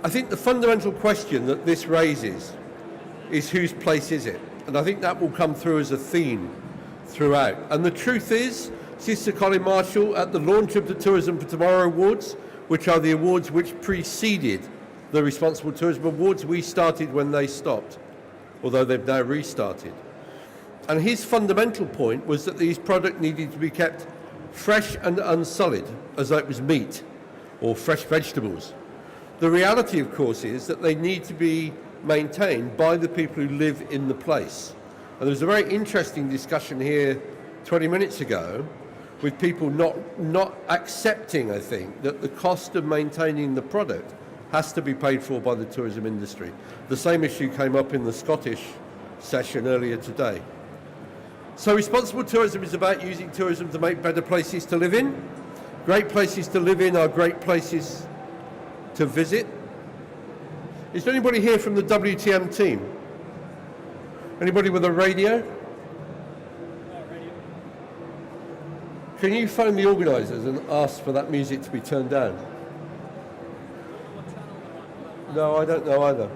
I think the fundamental question that this raises is whose place is it? And I think that will come through as a theme throughout. And the truth is, Sister Colin Marshall, at the launch of the Tourism for Tomorrow Awards, which are the awards which preceded the Responsible Tourism Awards, we started when they stopped, although they've now restarted. And his fundamental point was that these products needed to be kept fresh and unsullied, as though it was meat or fresh vegetables. The reality, of course, is that they need to be maintained by the people who live in the place. And there was a very interesting discussion here 20 minutes ago with people not accepting, I think, that the cost of maintaining the product has to be paid for by the tourism industry. The same issue came up in the Scottish session earlier today. So responsible tourism is about using tourism to make better places to live in. Great places to live in are great places to visit. Is there anybody here from the WTM team? Anybody with a radio? Can you phone the organisers and ask for that music to be turned down? No, I don't know either.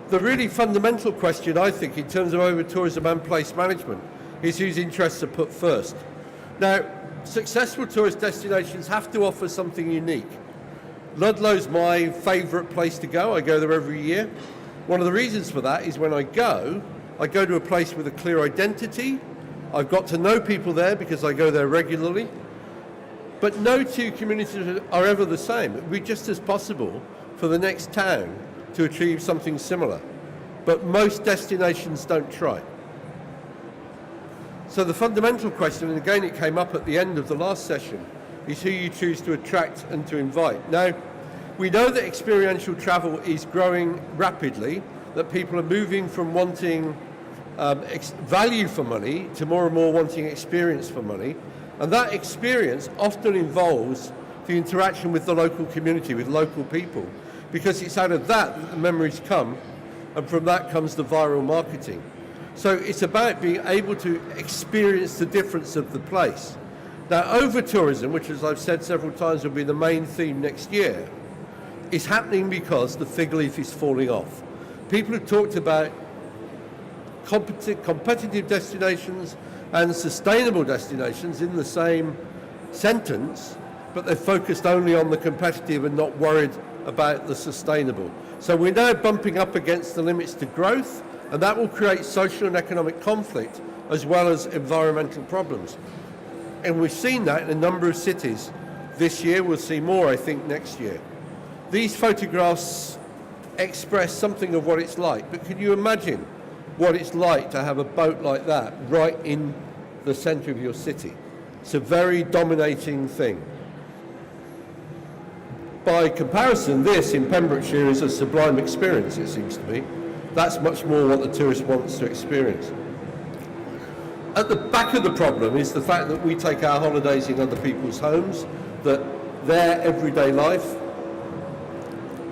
The really fundamental question, I think, in terms of over-tourism and place management is whose interests are put first. Now, successful tourist destinations have to offer something unique. Ludlow's my favourite place to go. I go there every year. One of the reasons for that is when I go to a place with a clear identity. I've got to know people there because I go there regularly. But no two communities are ever the same. It would be just as possible for the next town to achieve something similar. But most destinations don't try. So the fundamental question, and again it came up at the end of the last session, is who you choose to attract and to invite. Now, we know that experiential travel is growing rapidly, that people are moving from wanting value for money to more and more wanting experience for money. And that experience often involves the interaction with the local community, with local people, because it's out of that that the memories come, and from that comes the viral marketing. So it's about being able to experience the difference of the place. Now, over-tourism, which as I've said several times will be the main theme next year, is happening because the fig leaf is falling off. People have talked about competitive destinations and sustainable destinations in the same sentence, but they're focused only on the competitive and not worried about the sustainable. So we're now bumping up against the limits to growth, and that will create social and economic conflict as well as environmental problems. And we've seen that in a number of cities this year. We'll see more, I think, next year. These photographs express something of what it's like, but can you imagine what it's like to have a boat like that right in the centre of your city? It's a very dominating thing. By comparison, this in Pembrokeshire is a sublime experience, it seems to me. That's much more what the tourist wants to experience. At the back of the problem is the fact that we take our holidays in other people's homes, that their everyday life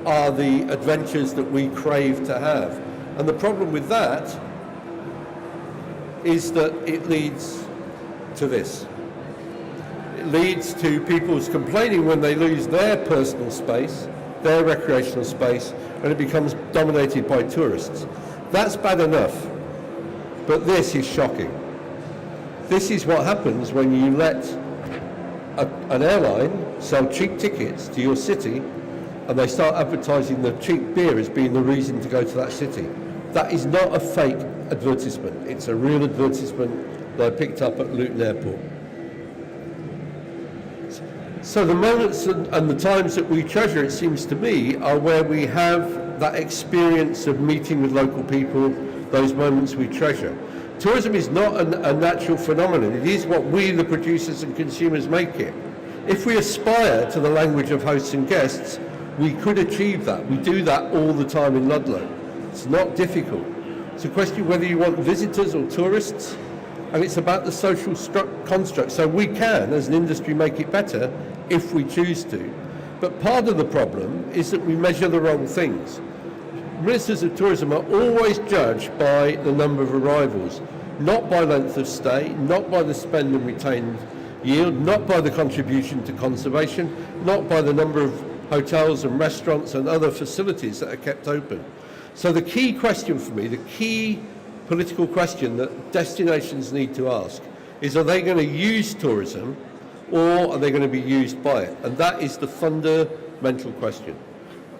are the adventures that we crave to have. And the problem with that is that it leads to this. It leads to people's complaining when they lose their personal space, their recreational space, and it becomes dominated by tourists. That's bad enough, but this is shocking. This is what happens when you let an airline sell cheap tickets to your city and they start advertising the cheap beer as being the reason to go to that city. That is not a fake advertisement. It's a real advertisement that I picked up at Luton Airport. So the moments and the times that we treasure, it seems to me, are where we have that experience of meeting with local people, those moments we treasure. Tourism is not a natural phenomenon. It is what we, the producers and consumers, make it. If we aspire to the language of hosts and guests, we could achieve that. We do that all the time in Ludlow. It's not difficult. It's a question whether you want visitors or tourists, and it's about the social construct. So we can, as an industry, make it better if we choose to. But part of the problem is that we measure the wrong things. Ministers of tourism are always judged by the number of arrivals, not by length of stay, not by the spend and retained yield, not by the contribution to conservation, not by the number of hotels and restaurants and other facilities that are kept open. So the key question for me, the key political question that destinations need to ask is, are they going to use tourism or are they going to be used by it? And that is the fundamental question.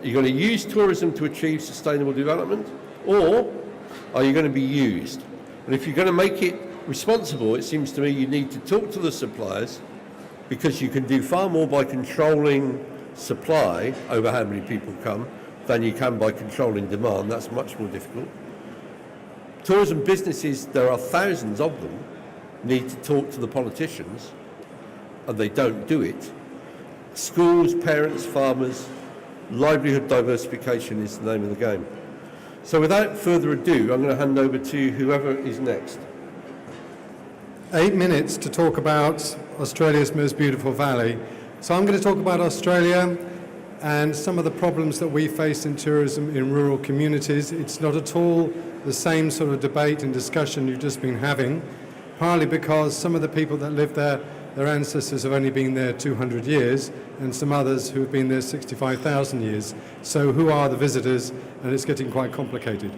Are you going to use tourism to achieve sustainable development, or are you going to be used? And if you're going to make it responsible, it seems to me you need to talk to the suppliers, because you can do far more by controlling supply over how many people come than you can by controlling demand. That's much more difficult. Tourism businesses, there are thousands of them, need to talk to the politicians, and they don't do it. Schools, parents, farmers, livelihood diversification is the name of the game. So without further ado, I'm going to hand over to whoever is next. 8 minutes to talk about Australia's most beautiful valley. So I'm going to talk about Australia and some of the problems that we face in tourism in rural communities. It's not at all the same sort of debate and discussion you've just been having, partly because some of the people that live there, their ancestors have only been there 200 years, and some others who have been there 65,000 years. So who are the visitors? And it's getting quite complicated.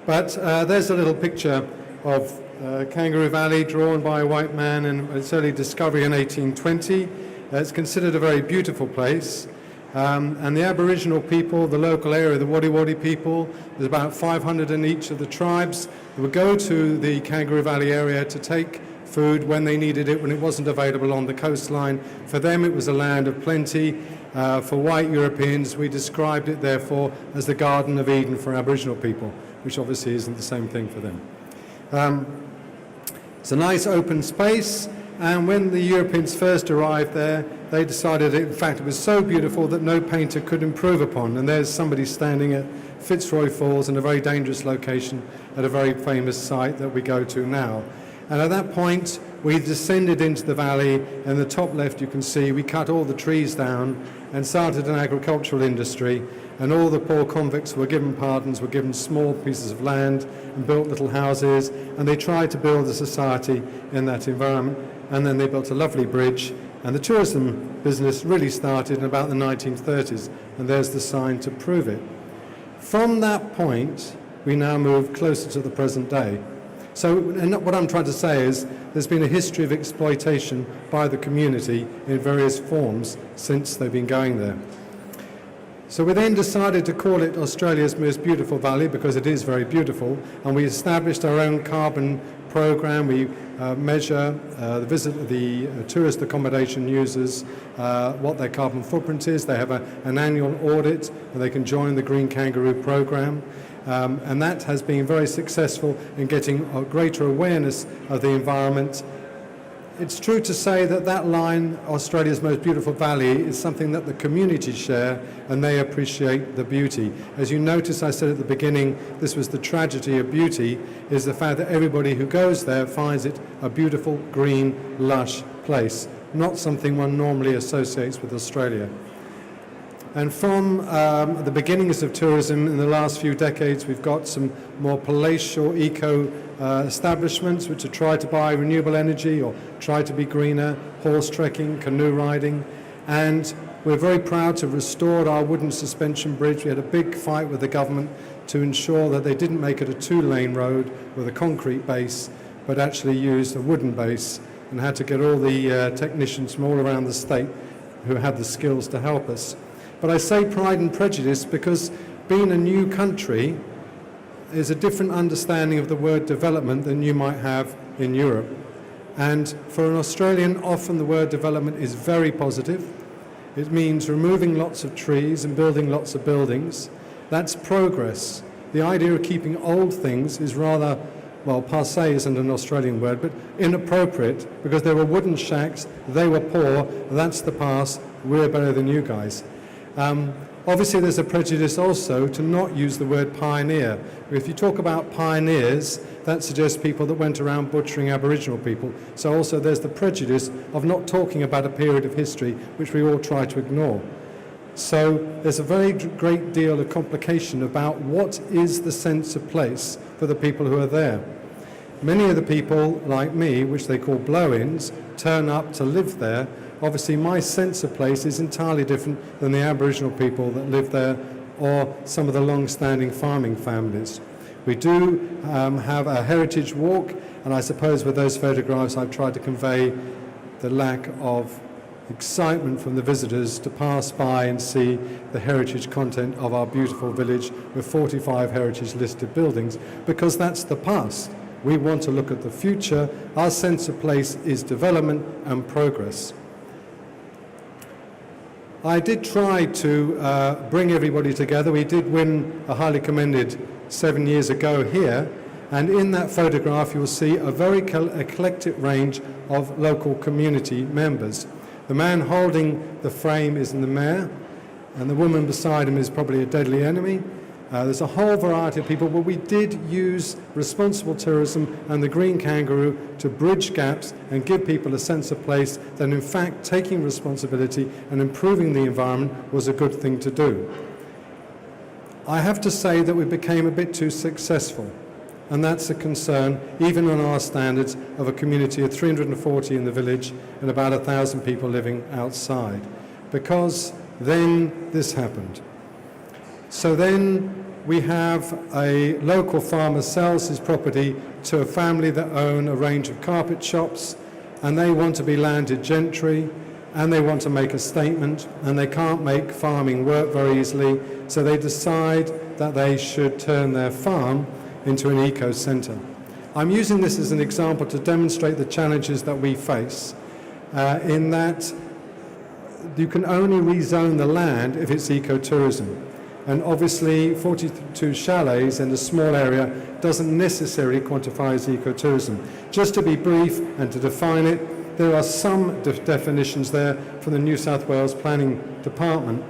But there's a little picture of Kangaroo Valley, drawn by a white man in its early discovery in 1820. It's considered a very beautiful place. And the Aboriginal people, the local area, the Wadi Wadi people, there's about 500 in each of the tribes, that would go to the Kangaroo Valley area to take food when they needed it, when it wasn't available on the coastline. For them, it was a land of plenty. For white Europeans, we described it, therefore, as the Garden of Eden for Aboriginal people, which obviously isn't the same thing for them. It's a nice open space, and when the Europeans first arrived there, they decided, in fact, it was so beautiful that no painter could improve upon. And there's somebody standing at Fitzroy Falls in a very dangerous location at a very famous site that we go to now. And at that point, we descended into the valley. In the top left, you can see we cut all the trees down and started an agricultural industry. And all the poor convicts were given pardons, were given small pieces of land and built little houses. And they tried to build a society in that environment. And then they built a lovely bridge. And the tourism business really started in about the 1930s. And there's the sign to prove it. From that point, we now move closer to the present day. So what I'm trying to say is there's been a history of exploitation by the community in various forms since they've been going there. So we then decided to call it Australia's most beautiful valley because it is very beautiful, and we established our own carbon program. We measure the tourist accommodation users, what their carbon footprint is. They have an annual audit where they can join the Green Kangaroo program. And that has been very successful in getting a greater awareness of the environment. It's true to say that that line, Australia's most beautiful valley, is something that the community share, and they appreciate the beauty. As you notice, I said at the beginning, this was the tragedy of beauty, is the fact that everybody who goes there finds it a beautiful, green, lush place, not something one normally associates with Australia. And from the beginnings of tourism in the last few decades, we've got some more palatial eco establishments which have tried to buy renewable energy or try to be greener, horse trekking, canoe riding. And we're very proud to have restored our wooden suspension bridge. We had a big fight with the government to ensure that they didn't make it a two-lane road with a concrete base, but actually used a wooden base, and had to get all the technicians from all around the state who had the skills to help us. But I say Pride and Prejudice because being a new country is a different understanding of the word development than you might have in Europe. And for an Australian, often the word development is very positive. It means removing lots of trees and building lots of buildings. That's progress. The idea of keeping old things is rather, well, passé isn't an Australian word, but inappropriate, because there were wooden shacks, they were poor, that's the past, we're better than you guys. Obviously, there's a prejudice also to not use the word pioneer. If you talk about pioneers, that suggests people that went around butchering Aboriginal people. So also there's the prejudice of not talking about a period of history which we all try to ignore. So there's a very great deal of complication about what is the sense of place for the people who are there. Many of the people, like me, which they call blow-ins, turn up to live there, obviously my sense of place is entirely different than the Aboriginal people that live there or some of the long-standing farming families. We do have a heritage walk, and I suppose with those photographs I've tried to convey the lack of excitement from the visitors to pass by and see the heritage content of our beautiful village with 45 heritage listed buildings, because that's the past. We want to look at the future. Our sense of place is development and progress. I did try to bring everybody together. We did win a highly commended 7 years ago here, and in that photograph you'll see a very eclectic range of local community members. The man holding the frame is the mayor, and the woman beside him is probably a deadly enemy. There's a whole variety of people, but we did use responsible tourism and the green kangaroo to bridge gaps and give people a sense of place that in fact taking responsibility and improving the environment was a good thing to do. I have to say that we became a bit too successful, and that's a concern even on our standards of a community of 340 in the village and about 1,000 people living outside, because then this happened. So then we have a local farmer sells his property to a family that own a range of carpet shops, and they want to be landed gentry, and they want to make a statement, and they can't make farming work very easily, so they decide that they should turn their farm into an eco-centre. I'm using this as an example to demonstrate the challenges that we face, in that you can only rezone the land if it's ecotourism. And obviously 42 chalets in a small area doesn't necessarily quantify as ecotourism. Just to be brief and to define it, there are some definitions there from the New South Wales Planning Department.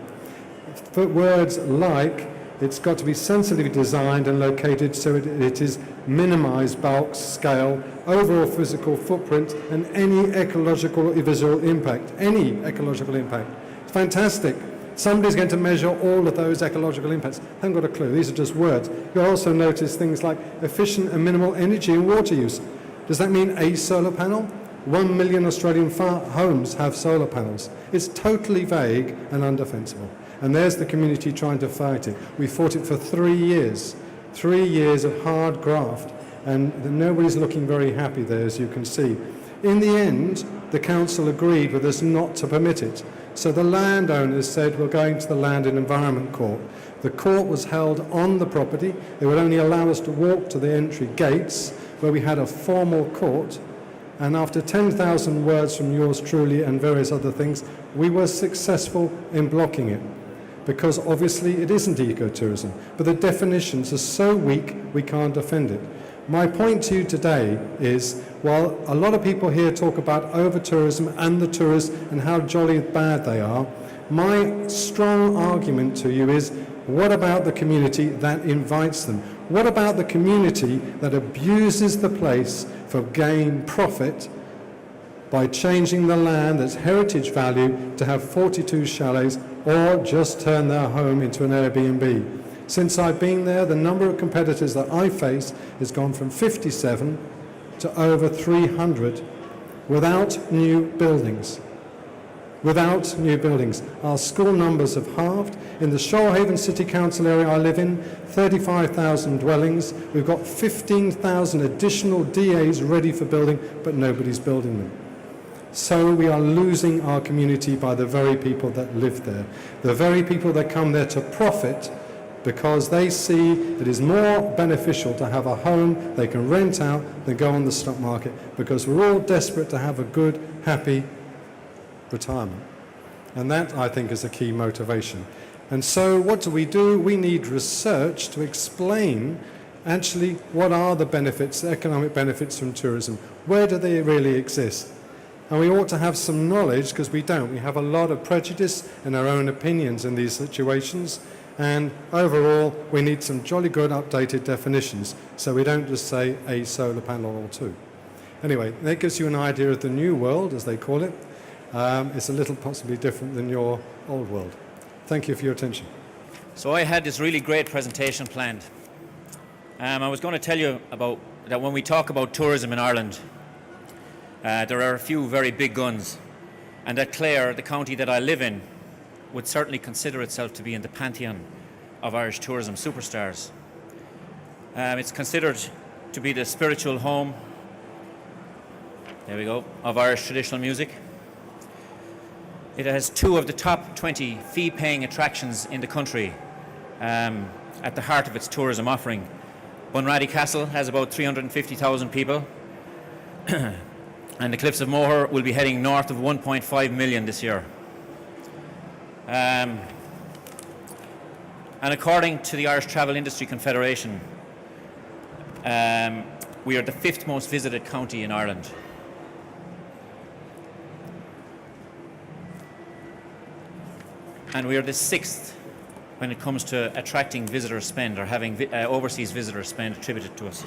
For words like, it's got to be sensibly designed and located so it is minimised bulk, scale, overall physical footprint, and any ecological visual impact. Any ecological impact. It's fantastic. Somebody's going to measure all of those ecological impacts. I haven't got a clue. These are just words. You'll also notice things like efficient and minimal energy and water use. Does that mean a solar panel? 1 million Australian homes have solar panels. It's totally vague and undefensible. And there's the community trying to fight it. We fought it for 3 years. 3 years of hard graft. And nobody's looking very happy there, as you can see. In the end, the council agreed with us not to permit it. So the landowners said, we're going to the Land and Environment Court. The court was held on the property. They would only allow us to walk to the entry gates, where we had a formal court. And after 10,000 words from yours truly and various other things, we were successful in blocking it. Because obviously it isn't ecotourism, but the definitions are so weak we can't defend it. My point to you today is, while a lot of people here talk about over-tourism and the tourists and how jolly bad they are, my strong argument to you is, what about the community that invites them? What about the community that abuses the place for gain profit by changing the land that's heritage value to have 42 chalets or just turn their home into an Airbnb? Since I've been there, the number of competitors that I face has gone from 57 to over 300 without new buildings. Without new buildings. Our school numbers have halved. In the Shoalhaven City Council area I live in, 35,000 dwellings. We've got 15,000 additional DAs ready for building, but nobody's building them. So we are losing our community by the very people that live there. The very people that come there to profit, because they see it is more beneficial to have a home they can rent out than go on the stock market, because we're all desperate to have a good, happy retirement. And that, I think, is a key motivation. And so what do? We need research to explain actually what are the benefits, the economic benefits from tourism. Where do they really exist? And we ought to have some knowledge, because we don't. We have a lot of prejudice and our own opinions in these situations. And overall, we need some jolly good updated definitions, so we don't just say a solar panel or two. Anyway, that gives you an idea of the new world, as they call it. It's a little possibly different than your old world. Thank you for your attention. So I had this really great presentation planned. I was going to tell you about that when we talk about tourism in Ireland, there are a few very big guns. and that Clare, the county that I live in, would certainly consider itself to be in the pantheon of Irish tourism superstars. It's considered to be the spiritual home, there we go, of Irish traditional music. It has 2 of the top 20 fee-paying attractions in the country at the heart of its tourism offering. Bunratty Castle has about 350,000 people, and the Cliffs of Moher will be heading north of 1.5 million this year. And according to the Irish Travel Industry Confederation, we are the 5th most visited county in Ireland. And we are the 6th when it comes to attracting visitor spend or having overseas visitor spend attributed to us.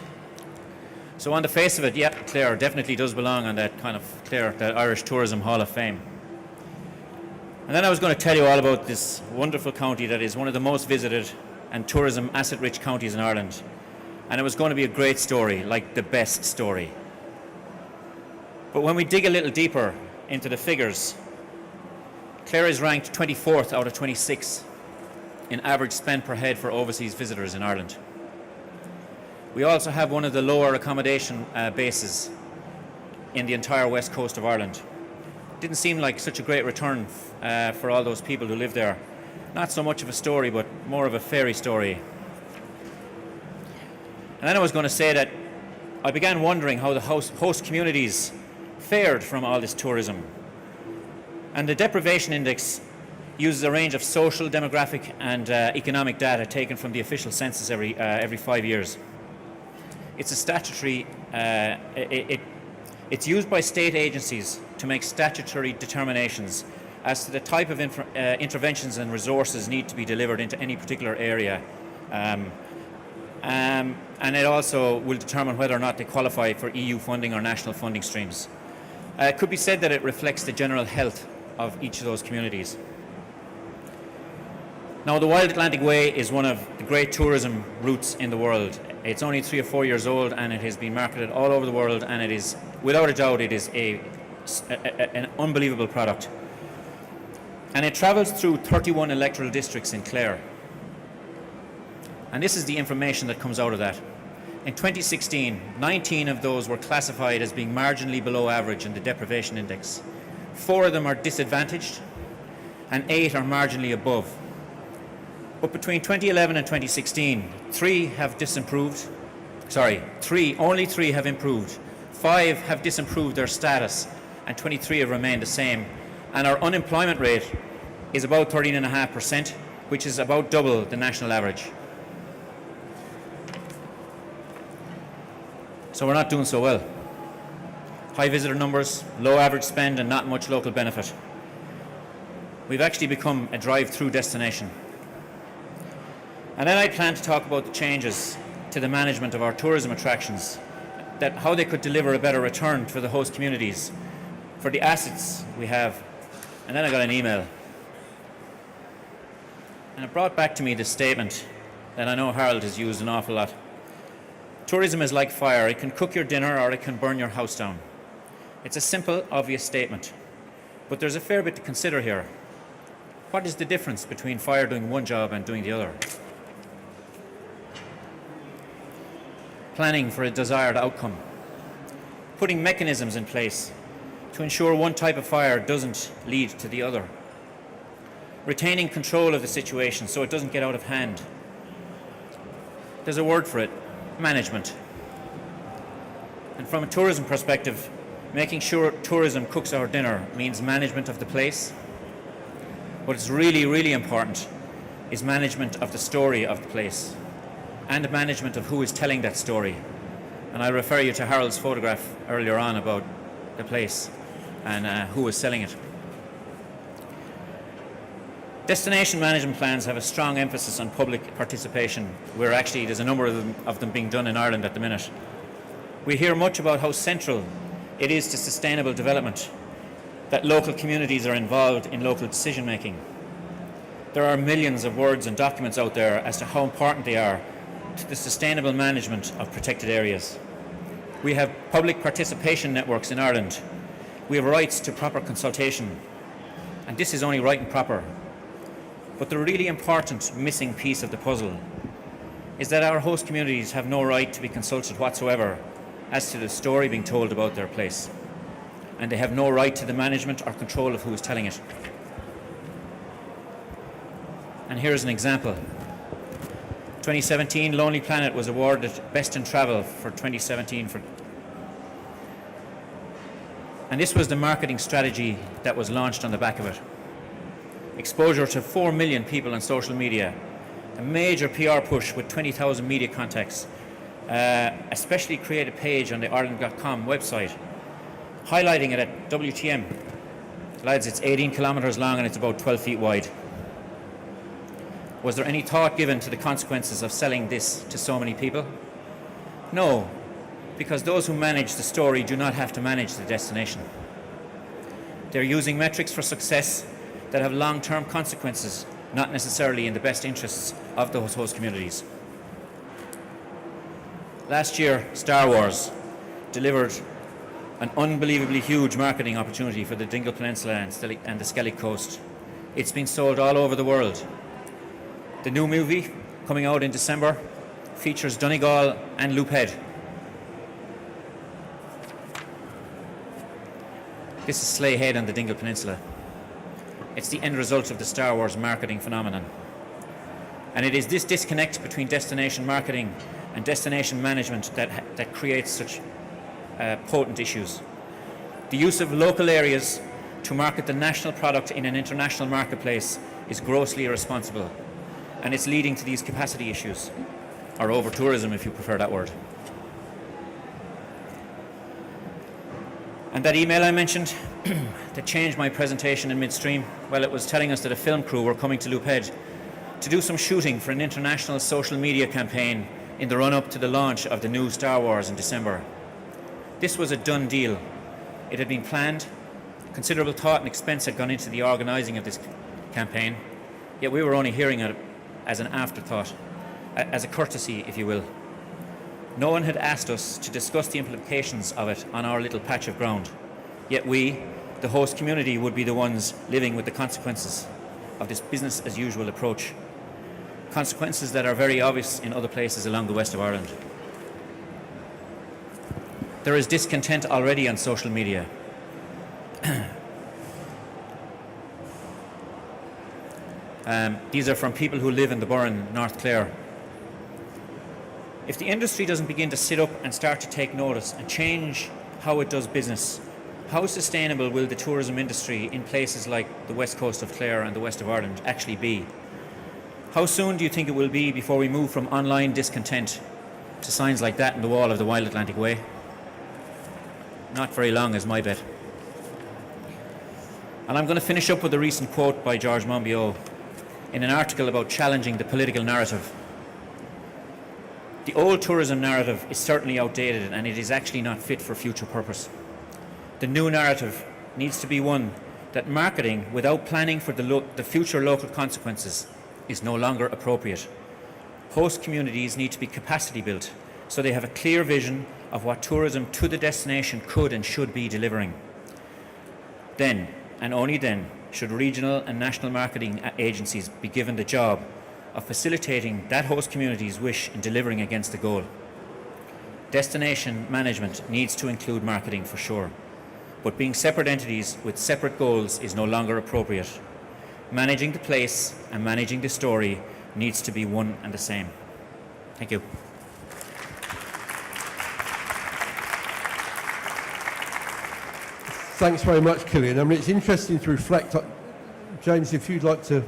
So on the face of it, yeah, Clare definitely does belong on that kind of that Irish Tourism Hall of Fame. And then I was going to tell you all about this wonderful county that is one of the most visited and tourism asset-rich counties in Ireland. And it was going to be a great story, like the best story. But when we dig a little deeper into the figures, Clare is ranked 24th out of 26 in average spend per head for overseas visitors in Ireland. We also have one of the lower accommodation bases in the entire west coast of Ireland. Didn't seem like such a great return for all those people who live there. Not so much of a story, but more of a fairy story. And then I was going to say that I began wondering how the host communities fared from all this tourism. And the Deprivation Index uses a range of social, demographic and economic data taken from the official census every 5 years. It's a statutory, it's used by state agencies to make statutory determinations as to the type of interventions and resources need to be delivered into any particular area. And it also will determine whether or not they qualify for EU funding or national funding streams. It could be said that it reflects the general health of each of those communities. Now, the Wild Atlantic Way is one of the great tourism routes in the world. It's only 3 or 4 years old, and it has been marketed all over the world, and it is, without a doubt, it is an unbelievable product. And it travels through 31 electoral districts in Clare. And this is the information that comes out of that. In 2016, 19 of those were classified as being marginally below average in the Deprivation Index. 4 of them are disadvantaged, and 8 are marginally above. But between 2011 and 2016, 3 have only 3 have improved. 5 have disimproved their status, and 23 have remained the same. And our unemployment rate is about 13.5%, which is about double the national average. So we're not doing so well. High visitor numbers, low average spend, and not much local benefit. We've actually become a drive-through destination. And then I plan to talk about the changes to the management of our tourism attractions, how they could deliver a better return for the host communities, for the assets we have. And then I got an email. And it brought back to me this statement that I know Harold has used an awful lot. Tourism is like fire. It can cook your dinner or it can burn your house down. It's a simple, obvious statement. But there's a fair bit to consider here. What is the difference between fire doing one job and doing the other? Planning for a desired outcome. Putting mechanisms in place to ensure one type of fire doesn't lead to the other. Retaining control of the situation so it doesn't get out of hand. There's a word for it: management. And from a tourism perspective, making sure tourism cooks our dinner means management of the place. What's really, really important is management of the story of the place and management of who is telling that story. And I refer you to Harold's photograph earlier on about the place and who is selling it. Destination management plans have a strong emphasis on public participation, where actually there's a number of them being done in Ireland at the minute. We hear much about how central it is to sustainable development, that local communities are involved in local decision making. There are millions of words and documents out there as to how important they are to the sustainable management of protected areas. We have public participation networks in Ireland, We have rights to proper consultation, and this is only right and proper. But the really important missing piece of the puzzle is that our host communities have no right to be consulted whatsoever as to the story being told about their place, and they have no right to the management or control of who is telling it. And here's an example. 2017, Lonely Planet was awarded Best in Travel for 2017. And this was the marketing strategy that was launched on the back of it. Exposure to 4 million people on social media, a major PR push with 20,000 media contacts, a specially created page on the Ireland.com website, highlighting it at WTM. Lads, it's 18 kilometres long and it's about 12 feet wide. Was there any thought given to the consequences of selling this to so many people? No, because those who manage the story do not have to manage the destination. They're using metrics for success that have long-term consequences, not necessarily in the best interests of those host communities. Last year, Star Wars delivered an unbelievably huge marketing opportunity for the Dingle Peninsula and the Skellig Coast. It's been sold all over the world. The new movie, coming out in December, features Donegal and Loophead. This is Sleigh Head on the Dingle Peninsula. It's the end result of the Star Wars marketing phenomenon. And it is this disconnect between destination marketing and destination management that creates such potent issues. The use of local areas to market the national product in an international marketplace is grossly irresponsible, and it's leading to these capacity issues, or over-tourism if you prefer that word. And that email I mentioned that changed my presentation in midstream, well, it was telling us that a film crew were coming to Loophead to do some shooting for an international social media campaign in the run-up to the launch of the new Star Wars in December. This was a done deal. It had been planned, considerable thought and expense had gone into the organising of this campaign, yet we were only hearing it as an afterthought, as a courtesy, if you will. No one had asked us to discuss the implications of it on our little patch of ground, yet we, the host community, would be the ones living with the consequences of this business-as-usual approach. Consequences that are very obvious in other places along the west of Ireland. There is discontent already on social media. These are from people who live in the Burren, North Clare. If the industry doesn't begin to sit up and start to take notice and change how it does business, how sustainable will the tourism industry in places like the west coast of Clare and the west of Ireland actually be? How soon do you think it will be before we move from online discontent to signs like that in the wall of the Wild Atlantic Way? Not very long is my bet. And I'm going to finish up with a recent quote by George Monbiot in an article about challenging the political narrative. The old tourism narrative is certainly outdated and it is actually not fit for future purpose. The new narrative needs to be one that marketing without planning for the future local consequences is no longer appropriate. Host communities need to be capacity built so they have a clear vision of what tourism to the destination could and should be delivering. Then, and only then, should regional and national marketing agencies be given the job of facilitating that host community's wish in delivering against the goal. Destination management needs to include marketing for sure, but being separate entities with separate goals is no longer appropriate. Managing the place and managing the story needs to be one and the same. Thank you. Thanks very much, Cillian. I mean, it's interesting to reflect on, James, if you'd like to,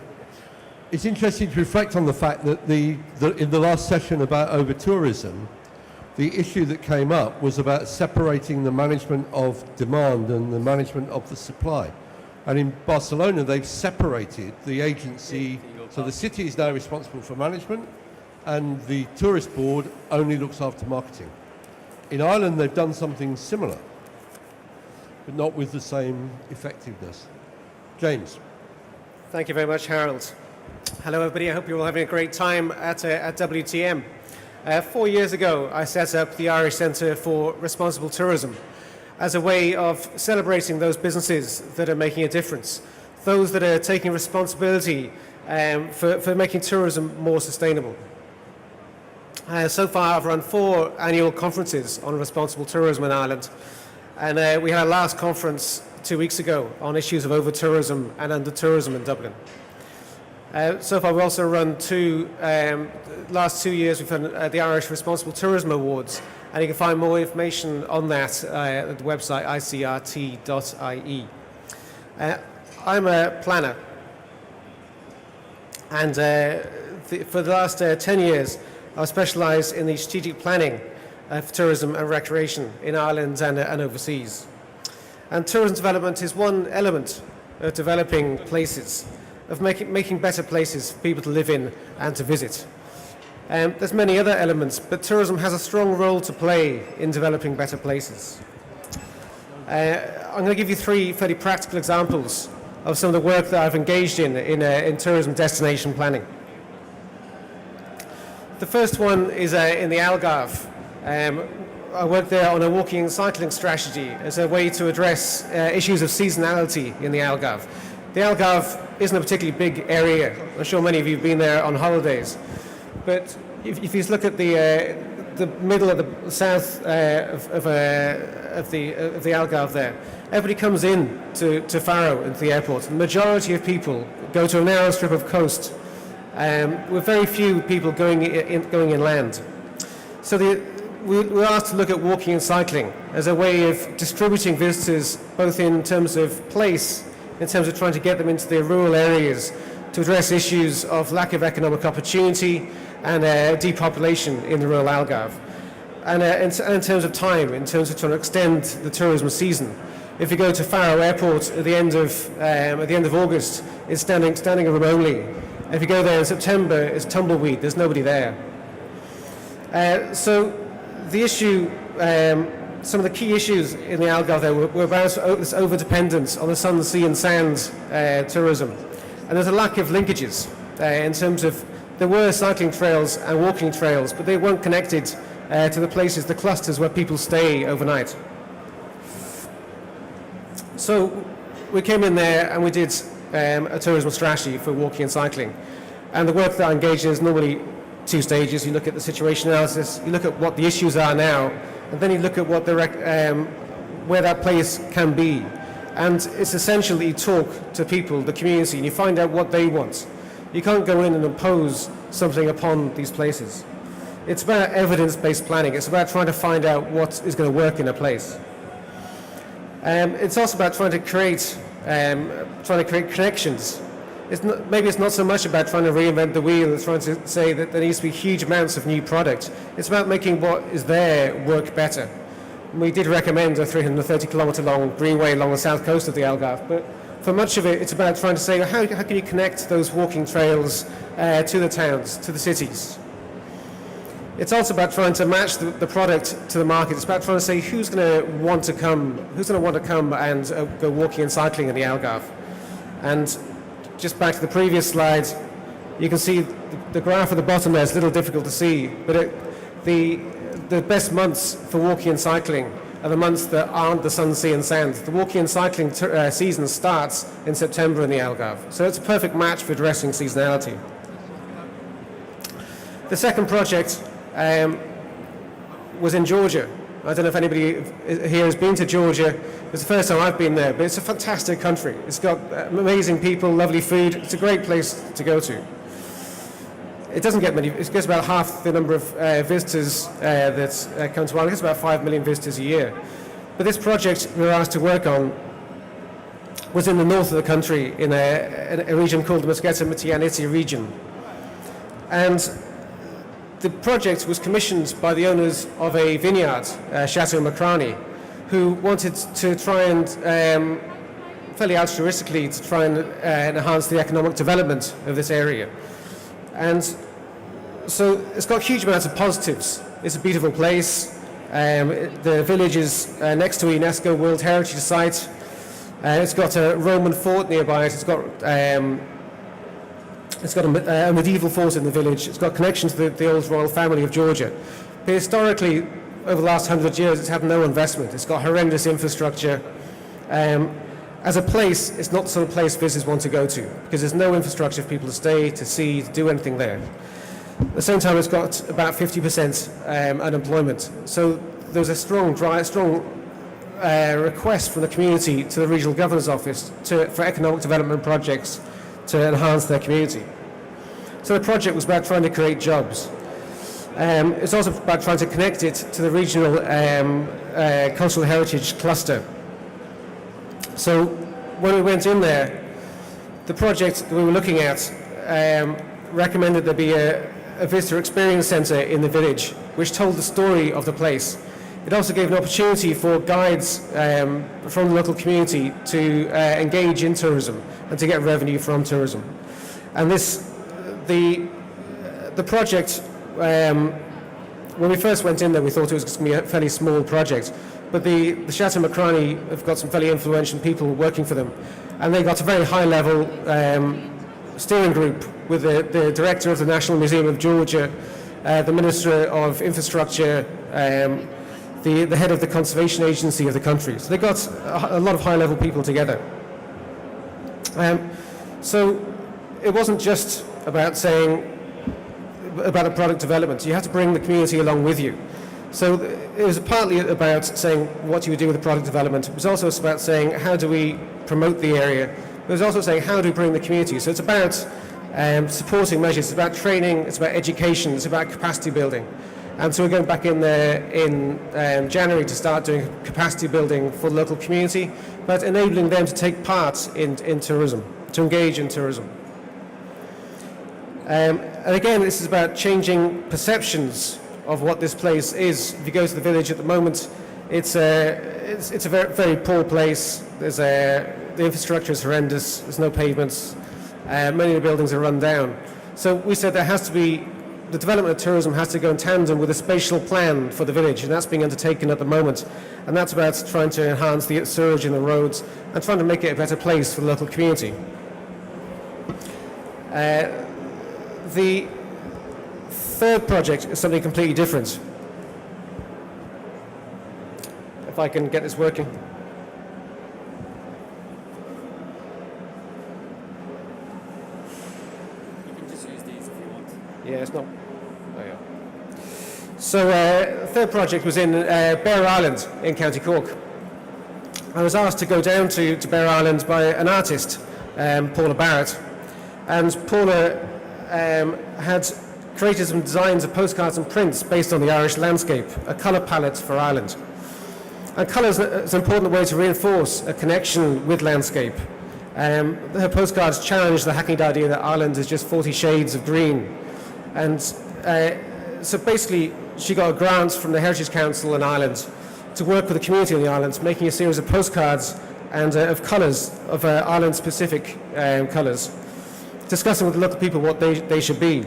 it's interesting to reflect on the fact that in the last session about over-tourism, the issue that came up was about separating the management of demand and the management of the supply. And in Barcelona, they've separated the agency, so the city is now responsible for management and the tourist board only looks after marketing. In Ireland, they've done something similar, but not with the same effectiveness. James. Thank you very much, Harold. Hello, everybody. I hope you're all having a great time at WTM. 4 years ago, I set up the Irish Centre for Responsible Tourism. as a way of celebrating those businesses that are making a difference, those that are taking responsibility for making tourism more sustainable. So far, I've run 4 annual conferences on responsible tourism in Ireland, and we had our last conference 2 weeks ago on issues of over-tourism and under-tourism in Dublin. So far, we've also run last 2 years, we've had the Irish Responsible Tourism Awards, and you can find more information on that at the website icrt.ie. I'm a planner, and for the last 10 years, I've specialised in the strategic planning of tourism and recreation in Ireland and overseas. And tourism development is one element of developing places, of making better places for people to live in and to visit. There's many other elements, but tourism has a strong role to play in developing better places. I'm going to give you 3 fairly practical examples of some of the work that I've engaged in tourism destination planning. The first one is in the Algarve. I worked there on a walking and cycling strategy as a way to address issues of seasonality in the Algarve. The Algarve isn't a particularly big area. I'm sure many of you have been there on holidays. But if you look at the middle of the south of the Algarve there, everybody comes in to Faro, into the airport. The majority of people go to a narrow strip of coast, with very few people going inland. So we're asked to look at walking and cycling as a way of distributing visitors, both in terms of place, in terms of trying to get them into the rural areas to address issues of lack of economic opportunity and depopulation in the rural Algarve. And in terms of time, in terms of trying to extend the tourism season. If you go to Faro Airport at the end of August, it's standing room only. If you go there in September, it's tumbleweed. There's nobody there. So the issue, some of the key issues in the Algarve there were about this over-dependence on the sun, sea and sand tourism. And there's a lack of linkages in terms of there were cycling trails and walking trails, but they weren't connected to the places, the clusters where people stay overnight. So we came in there and we did a tourism strategy for walking and cycling. And the work that I engage in is normally 2 stages. You look at the situation analysis, you look at what the issues are now, and then you look at what where that place can be. And it's essential that you talk to people, the community, and you find out what they want. You can't go in and impose something upon these places. It's about evidence-based planning. It's about trying to find out what is going to work in a place. It's also about trying to create connections. Maybe it's not so much about trying to reinvent the wheel, it's trying to say that there needs to be huge amounts of new product. It's about making what is there work better. We did recommend a 330-kilometre long greenway along the south coast of the Algarve, but for much of it, it's about trying to say how can you connect those walking trails to the towns, to the cities. It's also about trying to match the product to the market. It's about trying to say who's going to want to come and go walking and cycling in the Algarve. And just back to the previous slide, you can see the graph at the bottom there is a little difficult to see, but the best months for walking and cycling are the months that aren't the sun, sea and sand. The walking and cycling season starts in September in the Algarve, so it's a perfect match for addressing seasonality. The second project was in Georgia. I don't know if anybody here has been to Georgia. It's the first time I've been there, but it's a fantastic country. It's got amazing people, lovely food. It's a great place to go to. It doesn't get many, it gets about half the number of visitors that come to Ireland. It gets about 5 million visitors a year. But this project we were asked to work on was in the north of the country in a region called the Musketa-Matianiti region. And the project was commissioned by the owners of a vineyard, Chateau Macrani, who wanted to try and, fairly altruistically, to try and enhance the economic development of this area. And so it's got huge amounts of positives. It's a beautiful place. The village is next to a UNESCO World Heritage Site. It's got a Roman fort nearby it. It's got a medieval fort in the village. It's got connection to the old royal family of Georgia. But historically, over the last 100 years, it's had no investment. It's got horrendous infrastructure. As a place, it's not the sort of place visitors want to go to because there's no infrastructure for people to stay, to see, to do anything there. At the same time, it's got about 50% unemployment. So there's a strong request from the community to the regional governor's office for economic development projects to enhance their community. So the project was about trying to create jobs. It's also about trying to connect it to the regional cultural heritage cluster. So when we went in there, the project that we were looking at recommended there be a visitor experience centre in the village, which told the story of the place. It also gave an opportunity for guides from the local community to engage in tourism and to get revenue from tourism. And the project, when we first went in there, we thought it was going to be a fairly small project. But the Chateau Macrani have got some fairly influential people working for them. And they got a very high-level steering group with the director of the National Museum of Georgia, the Minister of Infrastructure, the head of the Conservation Agency of the country. So they got a lot of high-level people together. So it wasn't just about about a product development. You have to bring the community along with you. So it was partly about saying what you would do with the product development. It was also about saying how do we promote the area. It was also saying how do we bring the community. So it's about supporting measures. It's about training. It's about education. It's about capacity building. And so we're going back in there in January to start doing capacity building for the local community, but enabling them to take part in tourism, to engage in tourism. And again, this is about changing perceptions of what this place is. If you go to the village at the moment, it's a very, very poor place. The infrastructure is horrendous. There's no pavements. Many of the buildings are run down. So we said there has to be, the development of tourism has to go in tandem with a spatial plan for the village, and that's being undertaken at the moment. And that's about trying to enhance the surge in the roads and trying to make it a better place for the local community. The third project is something completely different. If I can get this working. You can just use these if you want. Yeah, it's not. Oh, yeah. So the third project was in Bear Island in County Cork. I was asked to go down to Bear Island by an artist, Paula Barrett. And Paula had created some designs of postcards and prints based on the Irish landscape, a colour palette for Ireland. And colour is an important way to reinforce a connection with landscape. Her postcards challenge the hackneyed idea that Ireland is just 40 shades of green. And so basically, she got a grant from the Heritage Council in Ireland to work with the community on the island, making a series of postcards and of colours, of Ireland-specific colours, discussing with the local people what they should be.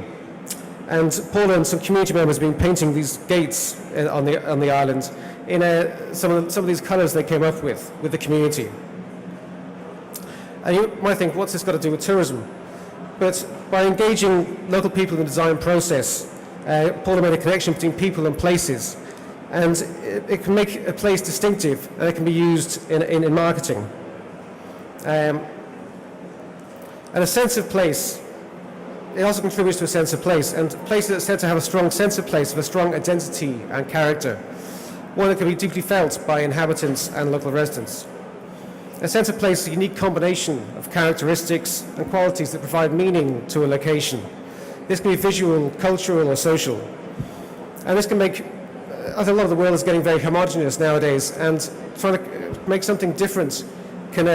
And Paula and some community members have been painting these gates on the island in some of these colours they came up with the community. And you might think, what's this got to do with tourism? But by engaging local people in the design process, Paula made a connection between people and places. And it can make a place distinctive, and it can be used in marketing. And a sense of place, it also contributes to a sense of place. And places that are said to have a strong sense of place, have a strong identity and character, one that can be deeply felt by inhabitants and local residents. A sense of place is a unique combination of characteristics and qualities that provide meaning to a location. This can be visual, cultural, or social. And this can make, I think a lot of the world is getting very homogeneous nowadays, and trying to make something different can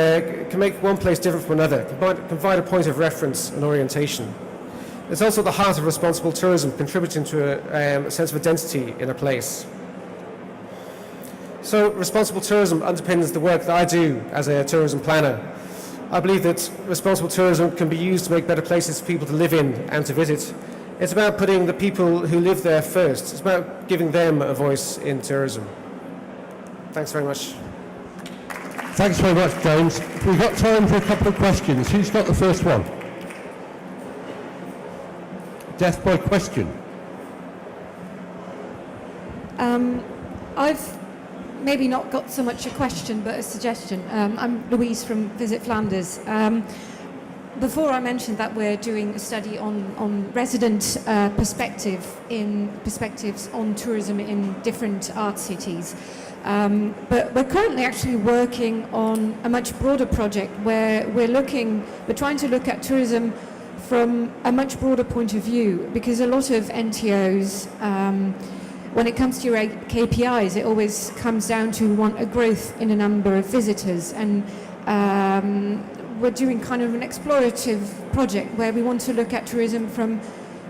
make one place different from another, can provide a point of reference and orientation. It's also at the heart of responsible tourism, contributing to a sense of identity in a place. So responsible tourism underpins the work that I do as a tourism planner. I believe that responsible tourism can be used to make better places for people to live in and to visit. It's about putting the people who live there first. It's about giving them a voice in tourism. Thanks very much. Thanks very much, James. We've got time for a couple of questions. Who's got the first one? Death by question. I've maybe not got so much a question, but a suggestion. I'm Louise from Visit Flanders. Before I mentioned that we're doing a study on resident perspectives on tourism in different art cities. But we're currently actually working on a much broader project where we're trying to look at tourism from a much broader point of view, because a lot of NTOs, when it comes to your KPIs, it always comes down to want a growth in a number of visitors. And we're doing kind of an explorative project where we want to look at tourism from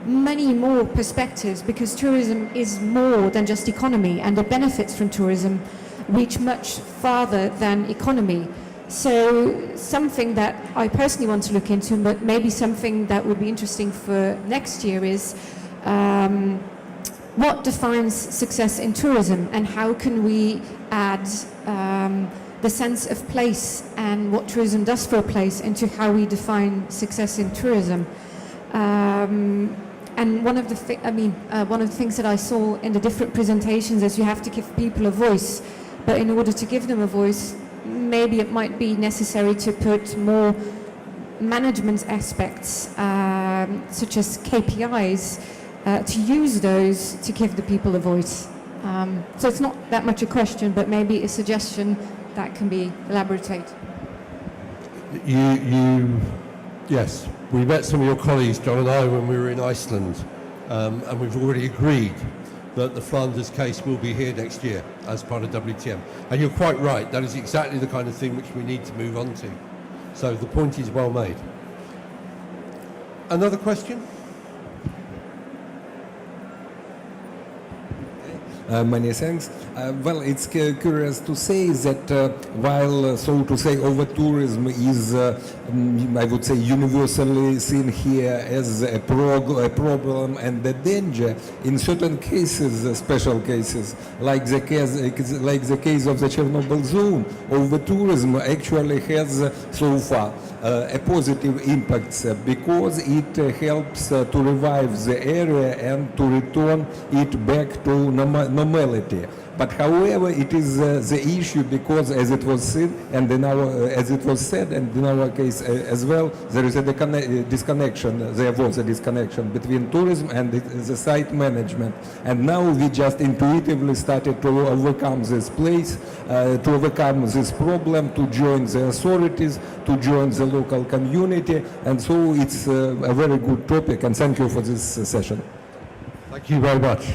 many more perspectives, because tourism is more than just economy, and the benefits from tourism reach much farther than economy. So something that I personally want to look into, but maybe something that would be interesting for next year, is what defines success in tourism, and how can we add the sense of place and what tourism does for a place into how we define success in tourism. And one of the things that I saw in the different presentations is you have to give people a voice, but in order to give them a voice, maybe it might be necessary to put more management aspects, such as KPIs, to use those to give the people a voice. So it's not that much a question, but maybe a suggestion that can be elaborated. Yes, we met some of your colleagues, John and I, when we were in Iceland, and we've already agreed that the Flanders case will be here next year as part of WTM. And you're quite right, that is exactly the kind of thing which we need to move on to. So the point is well made. Another question? Many thanks. Well, it's curious to say that while, so to say, over-tourism is, I would say, universally seen here as a problem and a danger, in certain cases, special cases, like the case of the Chernobyl zone, over-tourism actually has so far a positive impact, because it helps to revive the area and to return it back to normality. But however, it is the issue, because as it was said, and in our case as well, there is a disconnection. There was a disconnection between tourism and the site management. And now we just intuitively started to overcome this to overcome this problem, to join the authorities, to join the local community. And so it's a very good topic, and thank you for this session. Thank you very much.